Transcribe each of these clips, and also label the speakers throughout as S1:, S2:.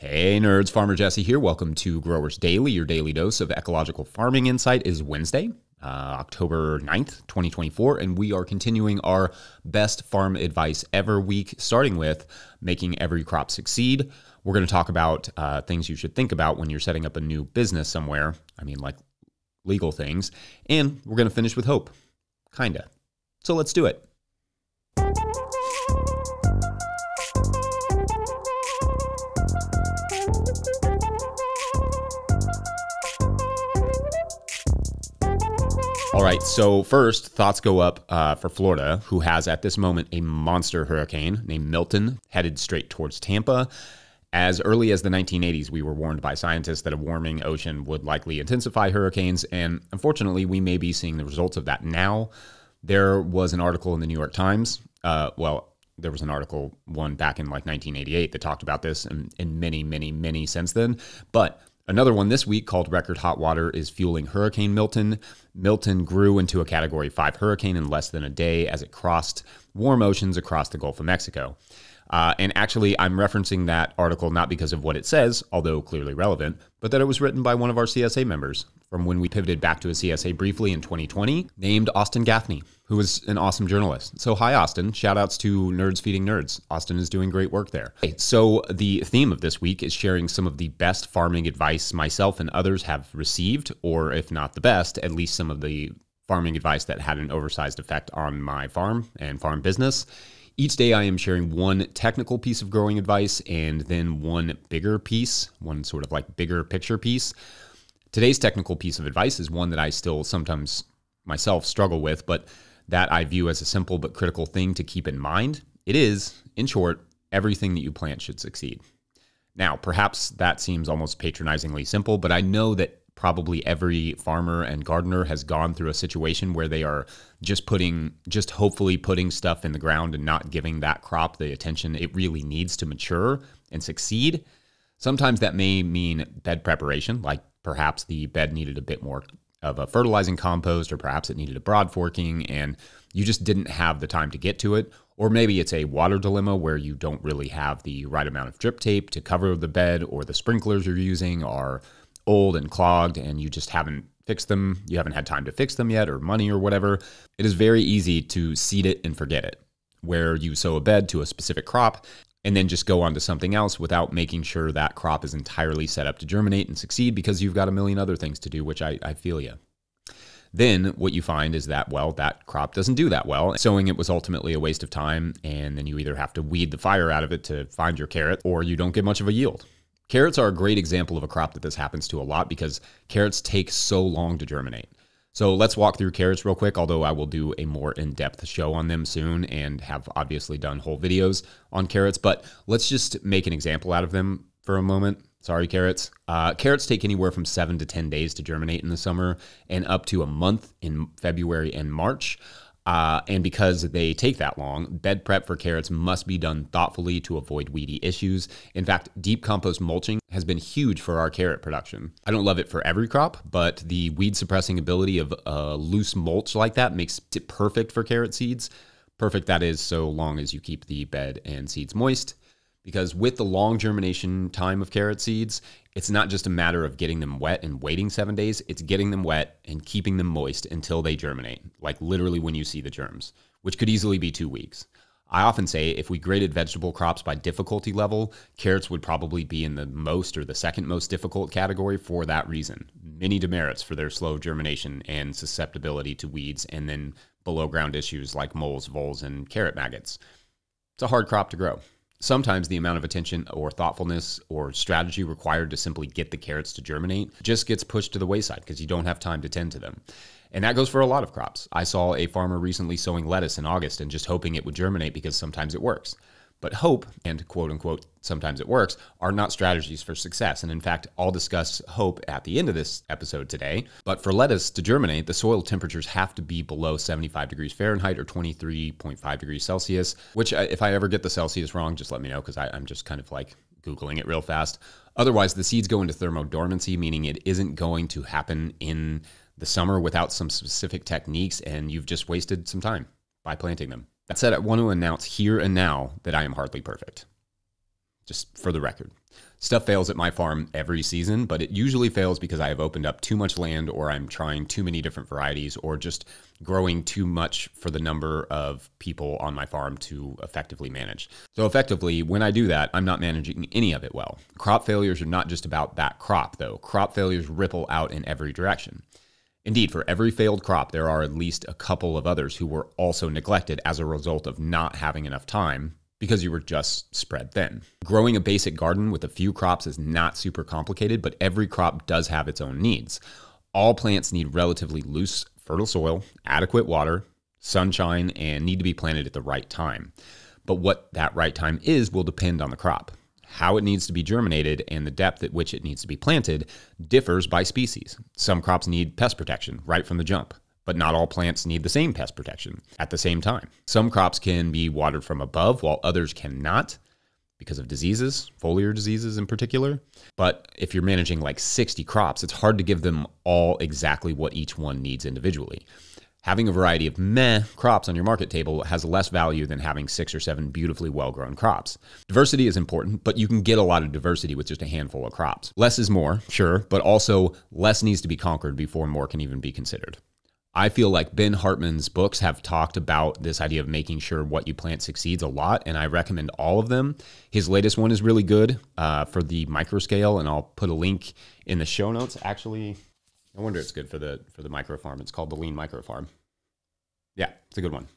S1: Hey nerds, Farmer Jesse here. Welcome to Growers Daily, your daily dose of ecological farming insight. It is Wednesday, October 9th, 2024, and we are continuing our best farm advice ever week, starting with making every crop succeed. We're going to talk about things you should think about when you're setting up a new business somewhere. I mean, like legal things. And we're going to finish with hope. Kinda. So let's do it. All right, so first, thoughts go up for Florida, who has at this moment a monster hurricane named Milton headed straight towards Tampa. As early as the 1980s, we were warned by scientists that a warming ocean would likely intensify hurricanes, and unfortunately, we may be seeing the results of that now. There was an article in the New York Times, there was an article, one back in like 1988, that talked about this, and many since then, but another one this week called Record Hot Water is fueling Hurricane Milton. Milton grew into a Category 5 hurricane in less than a day as it crossed warm oceans across the Gulf of Mexico. And actually, I'm referencing that article not because of what it says, although clearly relevant, but that it was written by one of our CSA members from when we pivoted back to a CSA briefly in 2020, named Austin Gaffney, who is an awesome journalist. So hi, Austin. Shout outs to Nerds Feeding Nerds. Austin is doing great work there. Okay, so the theme of this week is sharing some of the best farming advice myself and others have received, or if not the best, at least some of the farming advice that had an oversized effect on my farm and farm business. Each day I am sharing one technical piece of growing advice and then one bigger piece, one sort of like bigger picture piece. Today's technical piece of advice is one that I still sometimes myself struggle with, but that I view as a simple but critical thing to keep in mind. It is, in short, everything that you plant should succeed. Now, perhaps that seems almost patronizingly simple, but I know that probably every farmer and gardener has gone through a situation where they are just hopefully putting stuff in the ground and not giving that crop the attention it really needs to mature and succeed. Sometimes that may mean bed preparation, like perhaps the bed needed a bit more of a fertilizing compost, or perhaps it needed a broad forking and you just didn't have the time to get to it. Or maybe it's a water dilemma where you don't really have the right amount of drip tape to cover the bed, or the sprinklers you're using are old and clogged and you just haven't fixed them. You haven't had time to fix them yet, or money or whatever. It is very easy to seed it and forget it, where you sow a bed to a specific crop and then just go on to something else without making sure that crop is entirely set up to germinate and succeed because you've got a million other things to do, which I feel you. Then what you find is that, well, that crop doesn't do that well. Sowing it was ultimately a waste of time, and then you either have to weed the fire out of it to find your carrot, or you don't get much of a yield. Carrots are a great example of a crop that this happens to a lot because carrots take so long to germinate. So let's walk through carrots real quick, although I will do a more in-depth show on them soon and have obviously done whole videos on carrots, but let's just make an example out of them for a moment. Sorry, carrots. Carrots take anywhere from 7 to 10 days to germinate in the summer and up to a month in February and March. And because they take that long, bed prep for carrots must be done thoughtfully to avoid weedy issues. In fact, deep compost mulching has been huge for our carrot production. I don't love it for every crop, but the weed suppressing ability of loose mulch like that makes it perfect for carrot seeds. Perfect, that is, so long as you keep the bed and seeds moist. Because with the long germination time of carrot seeds, it's not just a matter of getting them wet and waiting 7 days, it's getting them wet and keeping them moist until they germinate, like literally when you see the germs, which could easily be 2 weeks. I often say if we graded vegetable crops by difficulty level, carrots would probably be in the most or the second most difficult category for that reason. Many demerits for their slow germination and susceptibility to weeds, and then below ground issues like moles, voles, and carrot maggots. It's a hard crop to grow. Sometimes the amount of attention or thoughtfulness or strategy required to simply get the carrots to germinate just gets pushed to the wayside because you don't have time to tend to them. And that goes for a lot of crops. I saw a farmer recently sowing lettuce in August and just hoping it would germinate because sometimes it works. But hope, and quote unquote, sometimes it works, are not strategies for success. And in fact, I'll discuss hope at the end of this episode today. But for lettuce to germinate, the soil temperatures have to be below 75 degrees Fahrenheit or 23.5 degrees Celsius, which if I ever get the Celsius wrong, just let me know because I'm just kind of like Googling it real fast. Otherwise, the seeds go into thermodormancy, meaning it isn't going to happen in the summer without some specific techniques, and you've just wasted some time by planting them. That said, I want to announce here and now that I am hardly perfect. just for the record. Stuff fails at my farm every season, but it usually fails because I have opened up too much land, or I'm trying too many different varieties, or just growing too much for the number of people on my farm to effectively manage. So effectively, when I do that, I'm not managing any of it well. Crop failures are not just about that crop, though. Crop failures ripple out in every direction. Indeed, for every failed crop, there are at least a couple of others who were also neglected as a result of not having enough time because you were just spread thin. Growing a basic garden with a few crops is not super complicated, but every crop does have its own needs. All plants need relatively loose, fertile soil, adequate water, sunshine, and need to be planted at the right time. But what that right time is will depend on the crop. How it needs to be germinated and the depth at which it needs to be planted differs by species. Some crops need pest protection right from the jump, but not all plants need the same pest protection at the same time. Some crops can be watered from above while others cannot because of diseases, foliar diseases in particular. But if you're managing like 60 crops, it's hard to give them all exactly what each one needs individually. Having a variety of meh crops on your market table has less value than having 6 or 7 beautifully well-grown crops. Diversity is important, but you can get a lot of diversity with just a handful of crops. Less is more, sure, but also less needs to be conquered before more can even be considered. I feel like Ben Hartman's books have talked about this idea of making sure what you plant succeeds a lot, and I recommend all of them. His latest one is really good for the micro scale, and I'll put a link in the show notes. Actually, I wonder if it's good for the micro farm. It's called the Lean Micro Farm. Yeah, it's a good one.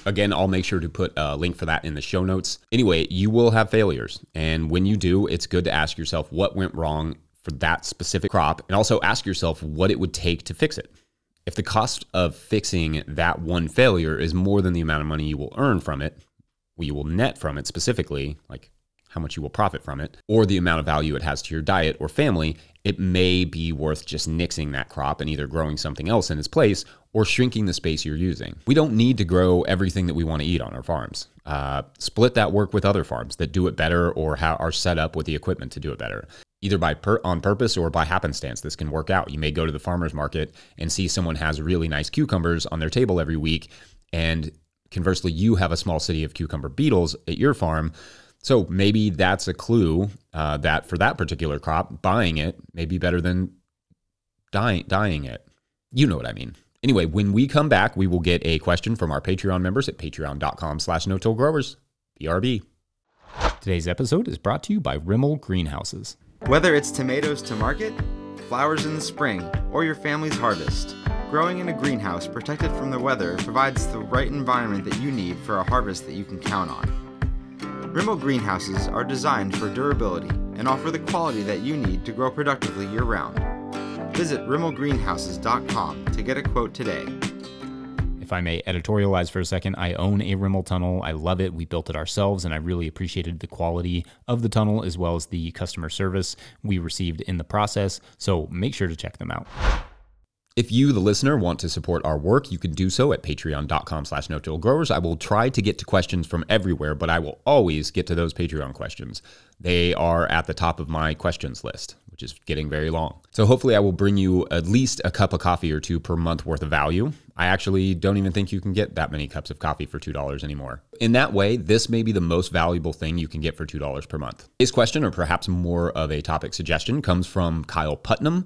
S1: Again, I'll make sure to put a link for that in the show notes. Anyway, you will have failures, and when you do, it's good to ask yourself what went wrong for that specific crop, and also ask yourself what it would take to fix it. If the cost of fixing that one failure is more than the amount of money you will earn from it, what you will net from it specifically, like how much you will profit from it, or the amount of value it has to your diet or family, it may be worth just nixing that crop and either growing something else in its place or shrinking the space you're using. We don't need to grow everything that we want to eat on our farms. Split that work with other farms that do it better or are set up with the equipment to do it better. Either on purpose or by happenstance, this can work out. You may go to the farmer's market and see someone has really nice cucumbers on their table every week, and conversely, you have a small city of cucumber beetles at your farm. So maybe that's a clue that for that particular crop, buying it may be better than dying it. You know what I mean. Anyway, when we come back, we will get a question from our Patreon members at patreon.com/no-till-growers, BRB. Today's episode is brought to you by Rimmel Greenhouses.
S2: Whether it's tomatoes to market, flowers in the spring, or your family's harvest, growing in a greenhouse protected from the weather provides the right environment that you need for a harvest that you can count on. Rimmel Greenhouses are designed for durability and offer the quality that you need to grow productively year-round. Visit rimmelgreenhouses.com to get a quote today.
S3: If I may editorialize for a second, I own a Rimmel tunnel. I love it. We built it ourselves, and I really appreciated the quality of the tunnel as well as the customer service we received in the process. So make sure to check them out.
S1: If you, the listener, want to support our work, you can do so at patreon.com/no-till-growers. I will try to get to questions from everywhere, but I will always get to those Patreon questions. They are at the top of my questions list, which is getting very long. So hopefully I will bring you at least a cup of coffee or two per month worth of value. I actually don't even think you can get that many cups of coffee for $2 anymore. In that way, this may be the most valuable thing you can get for $2 per month. Today's question, or perhaps more of a topic suggestion, comes from Kyle Putnam,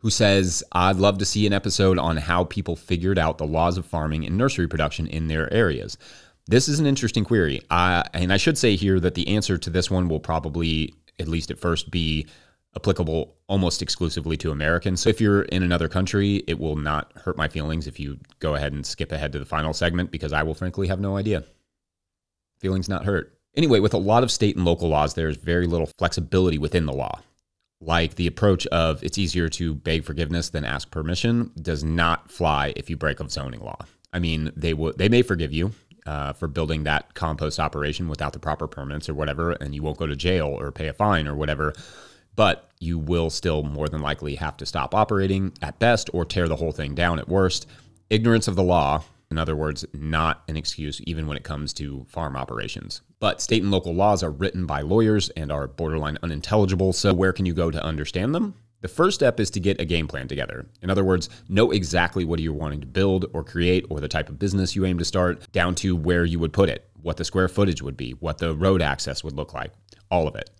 S1: who says, I'd love to see an episode on how people figured out the laws of farming and nursery production in their areas. This is an interesting query. And I should say here that the answer to this one will probably, at least at first, be applicable almost exclusively to Americans. So if you're in another country, it will not hurt my feelings if you go ahead and skip ahead to the final segment, because I will frankly have no idea. Feelings not hurt. Anyway, with a lot of state and local laws, there's very little flexibility within the law. Like the approach of it's easier to beg forgiveness than ask permission does not fly if you break a zoning law. I mean, they may forgive you for building that compost operation without the proper permits or whatever, and you won't go to jail or pay a fine or whatever, but you will still more than likely have to stop operating at best or tear the whole thing down at worst. Ignorance of the law, in other words, not an excuse even when it comes to farm operations. But state and local laws are written by lawyers and are borderline unintelligible, so where can you go to understand them? The first step is to get a game plan together. In other words, know exactly what you're wanting to build or create or the type of business you aim to start, down to where you would put it, what the square footage would be, what the road access would look like. all of it.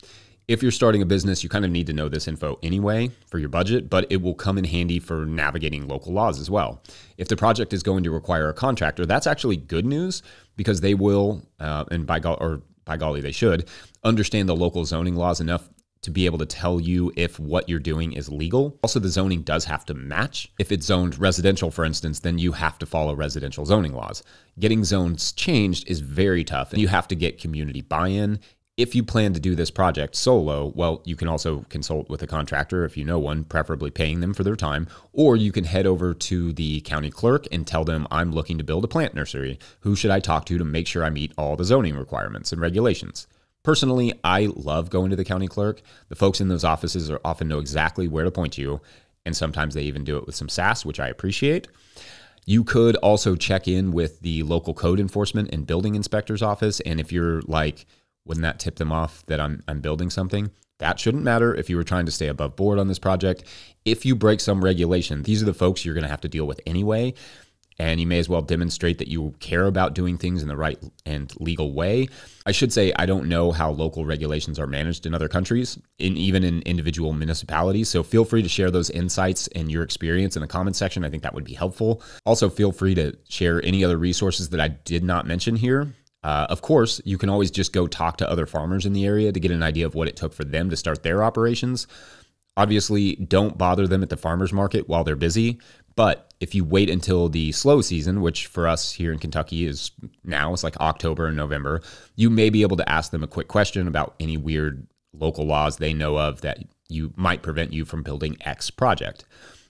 S1: If you're starting a business, you kind of need to know this info anyway for your budget, but it will come in handy for navigating local laws as well. If the project is going to require a contractor, that's actually good news because they will, and by golly, they should, understand the local zoning laws enough to be able to tell you if what you're doing is legal. Also, the zoning does have to match. If it's zoned residential, for instance, then you have to follow residential zoning laws. Getting zones changed is very tough, and you have to get community buy-in. If you plan to do this project solo, well, you can also consult with a contractor if you know one, preferably paying them for their time, or you can head over to the county clerk and tell them, I'm looking to build a plant nursery. Who should I talk to make sure I meet all the zoning requirements and regulations? Personally, I love going to the county clerk. The folks in those offices often know exactly where to point you, and sometimes they even do it with some sass, which I appreciate. You could also check in with the local code enforcement and building inspector's office, and if you're like, wouldn't that tip them off that I'm building something? That shouldn't matter if you were trying to stay above board on this project. If you break some regulation, these are the folks you're going to have to deal with anyway, and you may as well demonstrate that you care about doing things in the right and legal way. I should say I don't know how local regulations are managed in other countries, even in individual municipalities, so feel free to share those insights and your experience in the comments section. I think that would be helpful. Also, feel free to share any other resources that I did not mention here. Of course, you can always just go talk to other farmers in the area to get an idea of what it took for them to start their operations. Obviously, don't bother them at the farmer's market while they're busy. But if you wait until the slow season, which for us here in Kentucky is now, it's like October and November, you may be able to ask them a quick question about any weird local laws they know of that you might prevent you from building X project.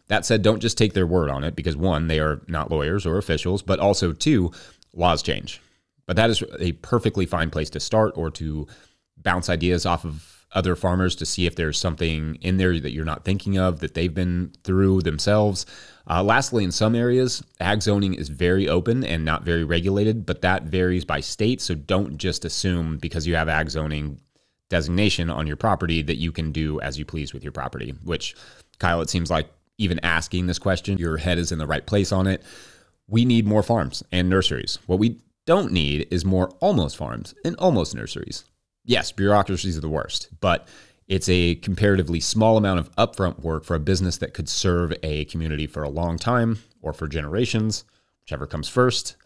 S1: That said, don't just take their word on it because one, they are not lawyers or officials, but also two, laws change. But that is a perfectly fine place to start or to bounce ideas off of other farmers to see if there's something in there that you're not thinking of that they've been through themselves. Lastly, in some areas, ag zoning is very open and not very regulated, but that varies by state. So don't just assume because you have ag zoning designation on your property that you can do as you please with your property, which, Kyle, it seems like even asking this question, your head is in the right place on it. We need more farms and nurseries. What we don't need is more almost farms and almost nurseries. Yes, bureaucracies are the worst, but it's a comparatively small amount of upfront work for a business that could serve a community for a long time or for generations, whichever comes first.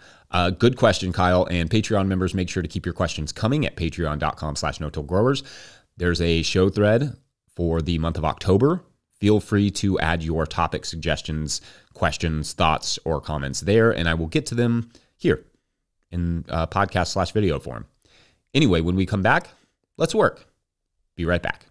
S1: Good question, Kyle, and Patreon members, make sure to keep your questions coming at patreon.com/no-till-growers. There's a show thread for the month of October. Feel free to add your topic suggestions, questions, thoughts, or comments there, and I will get to them here in podcast/video form. Anyway, when we come back, let's work. Be right back.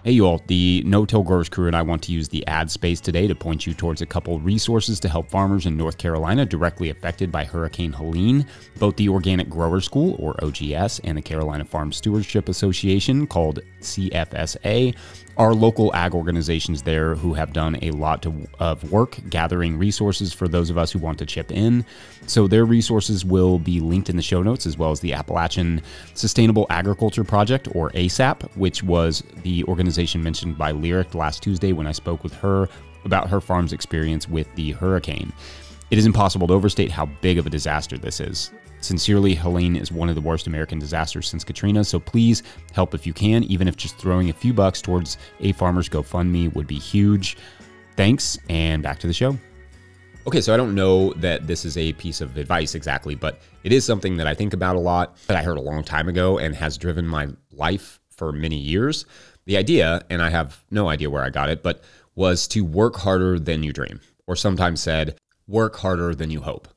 S1: Hey, you all. The No-Till Growers crew and I want to use the ad space today to point you towards a couple resources to help farmers in North Carolina directly affected by Hurricane Helene. Both the Organic Grower School, or OGS, and the Carolina Farm Stewardship Association, called CFSA, are local ag organizations there who have done a lot of work gathering resources for those of us who want to chip in. So their resources will be linked in the show notes, as well as the Appalachian Sustainable Agriculture Project, or ASAP, which was the organization mentioned by Lyric last Tuesday when I spoke with her about her farm's experience with the hurricane. It is impossible to overstate how big of a disaster this is. Sincerely, Helene is one of the worst American disasters since Katrina, so please help if you can, even if just throwing a few bucks towards a farmer's GoFundMe would be huge. Thanks, and back to the show. Okay, so I don't know that this is a piece of advice exactly, but it is something that I think about a lot, that I heard a long time ago and has driven my life for many years. The idea, and I have no idea where I got it, but was to work harder than you dream, or sometimes said, work harder than you hope.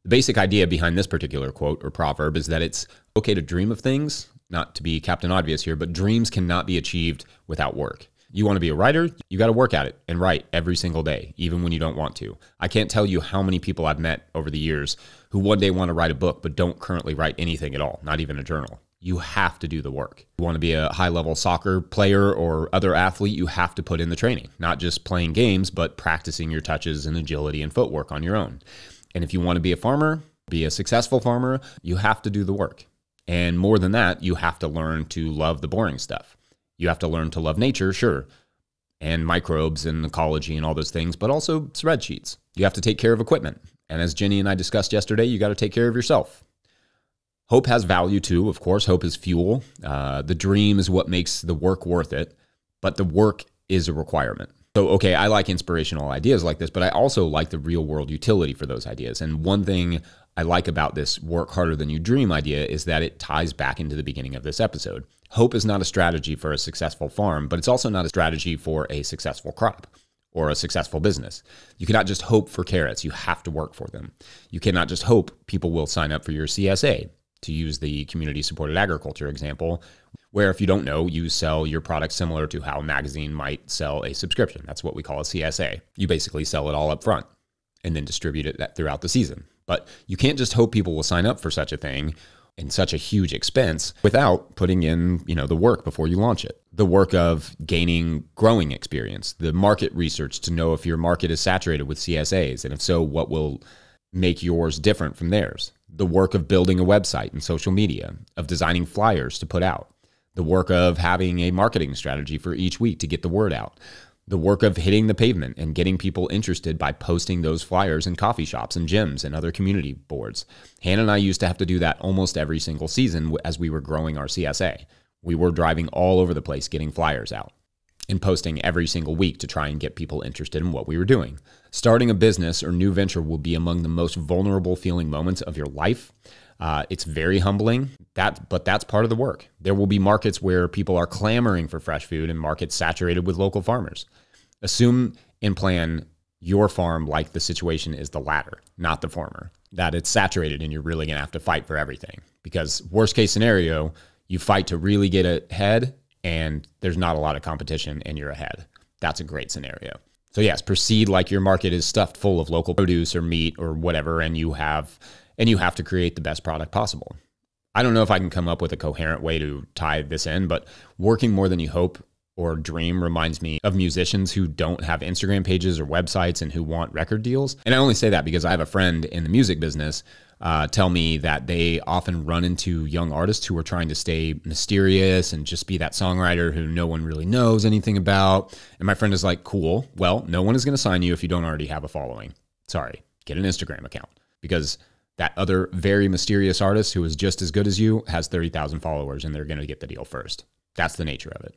S1: The basic idea behind this particular quote or proverb is that it's okay to dream of things, not to be Captain Obvious here, but dreams cannot be achieved without work. You want to be a writer, you got to work at it and write every single day, even when you don't want to. I can't tell you how many people I've met over the years who one day want to write a book, but don't currently write anything at all, not even a journal. You have to do the work. You want to be a high-level soccer player or other athlete, you have to put in the training, not just playing games, but practicing your touches and agility and footwork on your own. And if you want to be a farmer, be a successful farmer, you have to do the work. And more than that, you have to learn to love the boring stuff. You have to learn to love nature, sure, and microbes and ecology and all those things, but also spreadsheets. You have to take care of equipment. And as Jenny and I discussed yesterday, you got to take care of yourself. Hope has value too, of course. Hope is fuel. The dream is what makes the work worth it, but the work is a requirement. So, okay, I like inspirational ideas like this, but I also like the real world utility for those ideas. And one thing I like about this work harder than you dream idea is that it ties back into the beginning of this episode. Hope is not a strategy for a successful farm, but it's also not a strategy for a successful crop or a successful business. You cannot just hope for carrots. You have to work for them. You cannot just hope people will sign up for your CSA, to use the community supported agriculture example, where if you don't know, you sell your product similar to how a magazine might sell a subscription. That's what we call a CSA. You basically sell it all up front and then distribute it throughout the season. But you can't just hope people will sign up for such a thing in such a huge expense without putting in, the work before you launch it. The work of gaining growing experience, the market research to know if your market is saturated with CSAs, and if so, what will make yours different from theirs. The work of building a website and social media, of designing flyers to put out. The work of having a marketing strategy for each week to get the word out. The work of hitting the pavement and getting people interested by posting those flyers in coffee shops and gyms and other community boards. Hannah and I used to have to do that almost every single season as we were growing our CSA. We were driving all over the place getting flyers out and posting every single week to try and get people interested in what we were doing. Starting a business or new venture will be among the most vulnerable feeling moments of your life. It's very humbling, but that's part of the work. There will be markets where people are clamoring for fresh food and markets saturated with local farmers. Assume and plan your farm like the situation is the latter, not the former, that it's saturated and you're really going to have to fight for everything. Because worst case scenario, you fight to really get ahead and there's not a lot of competition and you're ahead. That's a great scenario. So yes, proceed like your market is stuffed full of local produce or meat or whatever, and you have to create the best product possible. I don't know if I can come up with a coherent way to tie this in, but working more than you hope or dream reminds me of musicians who don't have Instagram pages or websites and who want record deals. And I only say that because I have a friend in the music business tell me that they often run into young artists who are trying to stay mysterious and just be that songwriter who no one really knows anything about. And my friend is like, cool, well, no one is going to sign you if you don't already have a following. Sorry, get an Instagram account, because that other very mysterious artist who is just as good as you has 30,000 followers and they're going to get the deal first. That's the nature of it.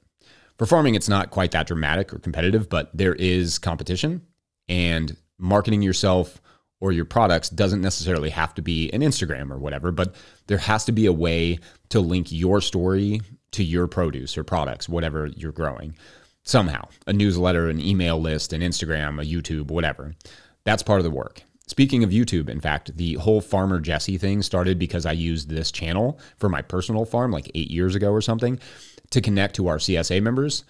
S1: For farming, it's not quite that dramatic or competitive, but there is competition, and marketing yourself or your products doesn't necessarily have to be an Instagram or whatever, but there has to be a way to link your story to your produce or products, whatever you're growing. Somehow, a newsletter, an email list, an Instagram, a YouTube, whatever. That's part of the work. Speaking of YouTube, in fact, the whole Farmer Jesse thing started because I used this channel for my personal farm like 8 years ago or something to connect to our CSA members.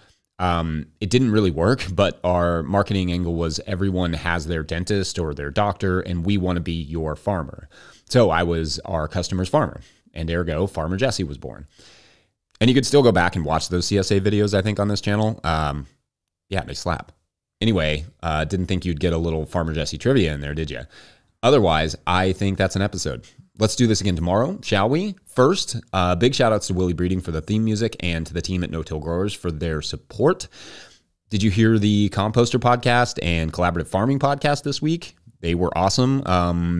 S1: It didn't really work, but our marketing angle was everyone has their dentist or their doctor, and we want to be your farmer. So I was our customer's farmer, and ergo, Farmer Jesse was born. And you could still go back and watch those CSA videos, I think, on this channel. Yeah, they slap. Anyway, didn't think you'd get a little Farmer Jesse trivia in there, did you? Otherwise, I think that's an episode. Let's do this again tomorrow, shall we? First, big shout outs to Willie Breeding for the theme music and to the team at No Till Growers for their support. Did you hear the Composter podcast and Collaborative Farming podcast this week? They were awesome.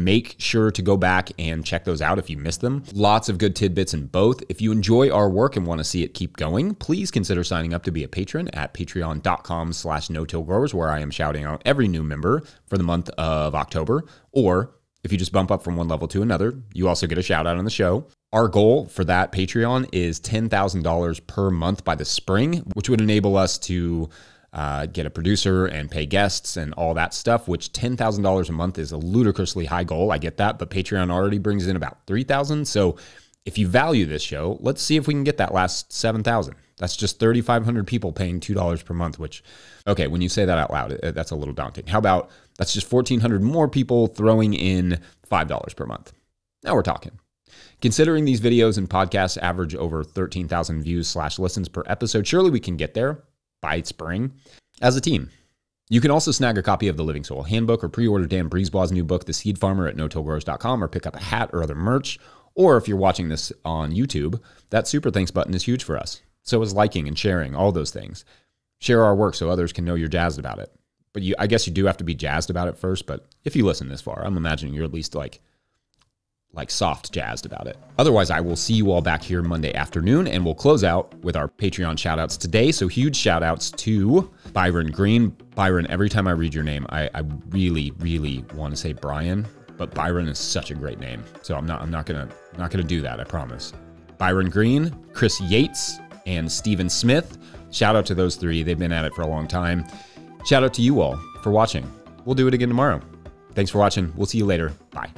S1: Make sure to go back and check those out if you missed them. Lots of good tidbits in both. If you enjoy our work and want to see it keep going, please consider signing up to be a patron at patreon.com/no-till-growers, where I am shouting out every new member for the month of October. Or if you just bump up from one level to another, you also get a shout out on the show. Our goal for that Patreon is $10,000 per month by the spring, which would enable us to get a producer and pay guests and all that stuff, which $10,000 a month is a ludicrously high goal. I get that, but Patreon already brings in about $3,000. So if you value this show, let's see if we can get that last $7,000. That's just 3,500 people paying $2 per month, which, okay, when you say that out loud, that's a little daunting. How about that's just 1,400 more people throwing in $5 per month? Now we're talking. Considering these videos and podcasts average over 13,000 views/listens per episode, surely we can get there by spring as a team. You can also snag a copy of the Living Soil Handbook or pre-order Dan Brisebois' new book, The Seed Farmer, at no-tillgrowers.com, or pick up a hat or other merch. Or if you're watching this on YouTube, that super thanks button is huge for us. So is liking and sharing, all those things. Share our work so others can know you're jazzed about it. But I guess you do have to be jazzed about it first, but if you listen this far, I'm imagining you're at least like like soft jazzed about it. Otherwise, I will see you all back here Monday afternoon, and we'll close out with our Patreon shout outs today. So huge shout outs to Byron Green. Byron, every time I read your name, I really, really want to say Brian, but Byron is such a great name. So I'm not gonna do that, I promise. Byron Green, Chris Yates, and Stephen Smith. Shout out to those three. They've been at it for a long time. Shout out to you all for watching. We'll do it again tomorrow. Thanks for watching. We'll see you later. Bye.